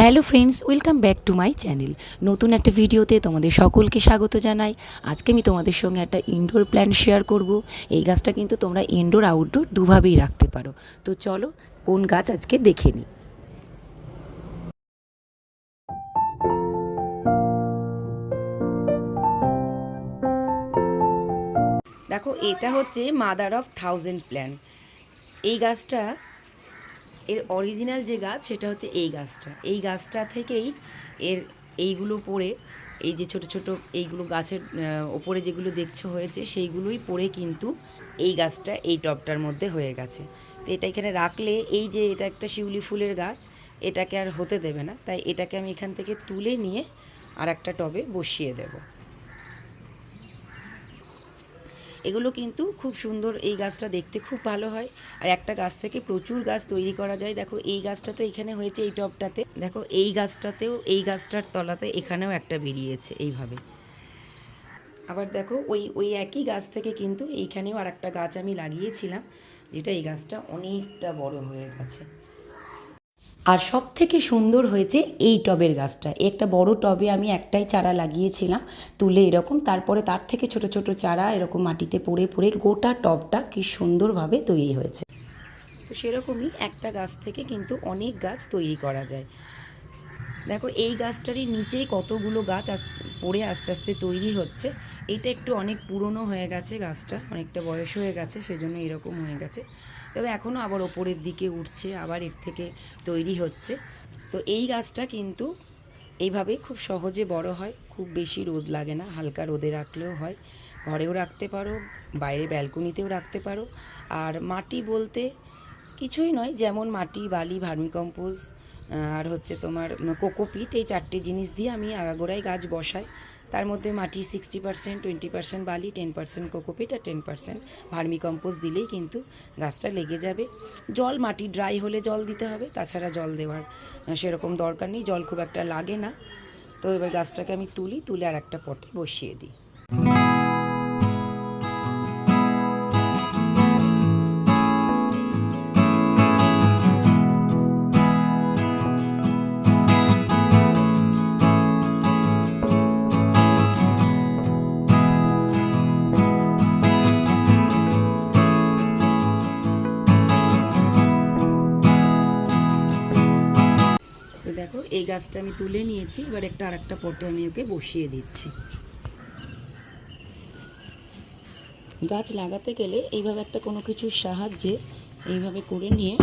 Hello friends, welcome back to my channel. নতুন একটা ভিডিওতে তোমাদের সকলকে স্বাগত জানাই। আজকে আমি তোমাদের সঙ্গে একটা ইনডোর প্ল্যান্ট শেয়ার করব। এই গাছটা কিন্তু তোমরা ইনডোর আউটডোর দুভাবেই রাখতে পারো। তো চলো কোন গাছ আজকে দেখে নিই। দেখো, এটা হচ্ছে মাদার অফ থাউজেন্ড প্ল্যান্ট। এই গাছটা এর অরিজিনাল যে গাছ সেটা হচ্ছে এই গাছটা থেকেই এর এইগুলো পড়ে, এই যে ছোট ছোট এইগুলো গাছের ওপরে যেগুলো দেখছো হয়েছে সেইগুলোই পড়ে কিন্তু এই গাছটা এই টবটার মধ্যে হয়ে গেছে। তো এটা এখানে রাখলে এই যে এটা একটা শিউলি ফুলের গাছ, এটাকে আর হতে দেবে না, তাই এটাকে আমি এখান থেকে তুলে নিয়ে আর একটা টবে বসিয়ে দেবো। এগুলো কিন্তু খুব সুন্দর, এই গাছটা দেখতে খুব ভালো হয় আর একটা গাছ থেকে প্রচুর গাছ তৈরি করা যায়। দেখো এই গাছটা তো এখানে হয়েছে এই টবটাতে, দেখো এই গাছটাতেও, এই গাছটার তলাতে এখানেও একটা বেরিয়েছে এইভাবে। আবার দেখো ওই ওই একই গাছ থেকে কিন্তু এইখানেও আর একটা গাছ আমি লাগিয়েছিলাম, যেটা এই গাছটা অনেকটা বড় হয়ে গেছে। আর সব থেকে সুন্দর হয়েছে এই টবের গাছটা। একটা বড় টবে আমি একটাই চারা লাগিয়েছিলাম তুলে এরকম, তারপরে তার থেকে ছোট ছোট চারা এরকম মাটিতে পড়ে পড়ে গোটা টবটা কি সুন্দরভাবে তৈরি হয়েছে। তো সেরকমই একটা গাছ থেকে কিন্তু অনেক গাছ তৈরি করা যায়। দেখো এই গাছটারই নিচেই কতগুলো গাছ পড়ে আস্তে আস্তে তৈরি হচ্ছে। এইটা একটু অনেক পুরনো হয়ে গেছে, গাছটা অনেকটা বয়স হয়ে গেছে, সেজন্য এরকম হয়ে গেছে। তবে এখনও আবার ওপরের দিকে উঠছে, আবার এর থেকে তৈরি হচ্ছে। তো এই গাছটা কিন্তু এইভাবে খুব সহজে বড় হয়, খুব বেশি রোদ লাগে না, হালকা রোদে রাখলেও হয়। ঘরেও রাখতে পারো, বাইরে ব্যালকনিতেও রাখতে পারো। আর মাটি বলতে কিছুই নয়, যেমন মাটি, বালি, ভার্মিকম্পোস্ট আর হচ্ছে তোমার কোকোপিট, এই চারটে জিনিস দিয়ে আমি আগাগোড়ায় গাছ বসাই। তার মধ্যে মাটি 60%, 20% বালি, 10% কোকোপিট আর 10% ভার্মিকম্পোস্ট দিলেই কিন্তু গাছটা লেগে যাবে। জল, মাটি ড্রাই হলে জল দিতে হবে, তাছাড়া জল দেওয়ার সেরকম দরকার নেই, জল খুব একটা লাগে না। তো এবার গাছটাকে আমি তুলে আর একটা পটে বসিয়ে দিই। তো দেখো এই গাছটা আমি তুলে নিয়েছি, এবার আরেকটা পটে আমি ওকে বসিয়ে দিচ্ছি। গাছ লাগাতে গেলে এইভাবে একটা কোনো কিছুর সাহায্যে এইভাবে করে নিয়ে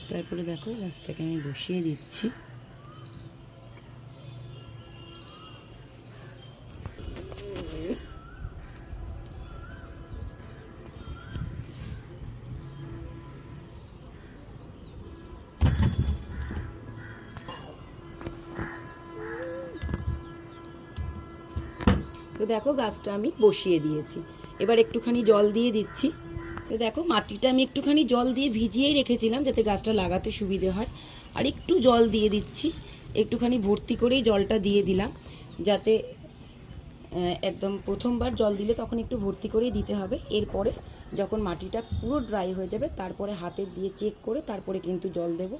তারপরে দেখো গাছটাকে আমি বসিয়ে দিচ্ছি। তো দেখো গাছটা আমি বসিয়ে দিয়েছি, এবার একটুখানি জল দিয়ে দিচ্ছি। তো দেখো মাটিটা আমি একটুখানি জল দিয়ে ভিজিয়েই রেখেছিলাম যাতে গাছটা লাগাতে সুবিধে হয়, আর একটু জল দিয়ে দিচ্ছি, একটুখানি ভর্তি করেই জলটা দিয়ে দিলাম, যাতে একদম প্রথমবার জল দিলে তখন একটু ভর্তি করেই দিতে হবে। এরপরে যখন মাটিটা পুরো ড্রাই হয়ে যাবে তারপরে হাতে দিয়ে চেক করে তারপরে কিন্তু জল দেব।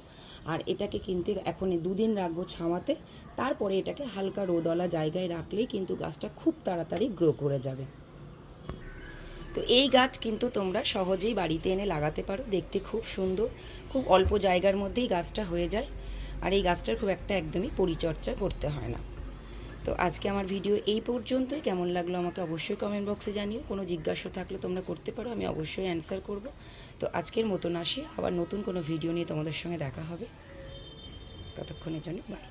আর এটাকে কিন্তু এখন 2 দিন রাখবো ছাওয়াতে, তারপরে এটাকে হালকা রোদওয়ালা জায়গায় রাখলেই কিন্তু গাছটা খুব তাড়াতাড়ি গ্রো করে যাবে। তো এই গাছ কিন্তু তোমরা সহজেই বাড়িতে এনে লাগাতে পারো, দেখতে খুব সুন্দর, খুব অল্প জায়গার মধ্যেই গাছটা হয়ে যায়। আর এই গাছটার খুব একটা একদমই পরিচর্যা করতে হয় না। তো আজকে আমার ভিডিও এই পর্যন্তই। কেমন লাগলো আমাকে অবশ্যই কমেন্ট বক্সে জানিও। কোনো জিজ্ঞাসা থাকলে তোমরা করতে পারো, আমি অবশ্যই অ্যান্সার করব। তো আজকের মতন আসি, আবার নতুন কোনো ভিডিও নিয়ে তোমাদের সঙ্গে দেখা হবে। ততক্ষণের জন্য বাই।